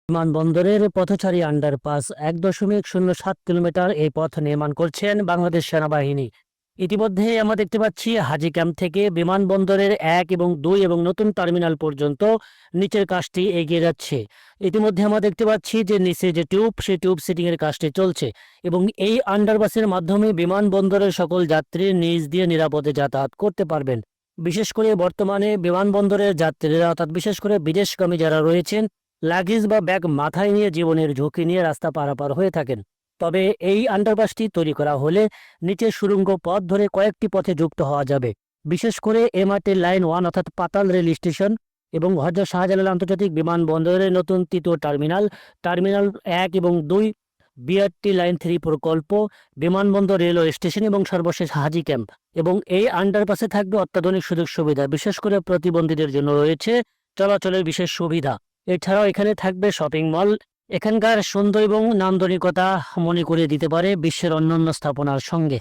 বিমানবন্দরের পথচারী underpass ১.০৭ kilometre এই পথ নির্মাণ করছেন বাংলাদেশ সেনাবাহিনী। ইতিমধ্যে আমরা দেখতে পাচ্ছি হাজী ক্যাম্প থেকে বিমানবন্দরের ১ এবং ২ এবং নতুন টার্মিনাল পর্যন্ত নিচের কাজটি এগিয়ে যাচ্ছে। ইতিমধ্যে আমরা দেখতে পাচ্ছি যে নিচে যে টিউব, সেই টিউব সিটিং এর কাজটি চলছে এবং এই আন্ডারপাসের মাধ্যমে বিমানবন্দরের সকল যাত্রী নিজ দিয়ে নিরাপদে যাতায়াত করতে পারবেন। বিশেষ করে বর্তমানে বিমানবন্দরের যাত্রীরা অর্থাৎ বিশেষ করে বিদেশগামী যারা রয়েছেন, লাগেজ বা ব্যাগ মাথায় নিয়ে জীবনের ঝুঁকি নিয়ে রাস্তা পারাপার হয়ে থাকেন। তবে এই আন্ডারপাসটি তৈরি করা হলে নিচের সুড়ঙ্গ পথ ধরে কয়েকটি পথে যুক্ত হওয়া যাবে। বিশেষ করে এমআরটি লাইন 1 অর্থাৎ পাতাল রেল স্টেশন এবং হযরত শাহজালাল আন্তর্জাতিক বিমানবন্দরের নতুন তৃতীয় টার্মিনাল, টার্মিনাল ১ এবং ২, বিআরটি লাইন 3 প্রকল্প, বিমানবন্দর রেলওয়ে স্টেশন এবং সর্বশেষ হাজী ক্যাম্প। এবং এই আন্ডারপাসে থাকবে অত্যাধুনিক সুযোগ সুবিধা। বিশেষ করে প্রতিবন্ধীদের জন্য রয়েছে চলাচলের বিশেষ সুবিধা। এছাড়াও এখানে থাকবে শপিং মল। এখানকার সৌন্দর্য এবং নান্দনিকতা মনে করিয়ে দিতে পারে বিশ্বের অন্যান্য স্থাপনার সঙ্গে।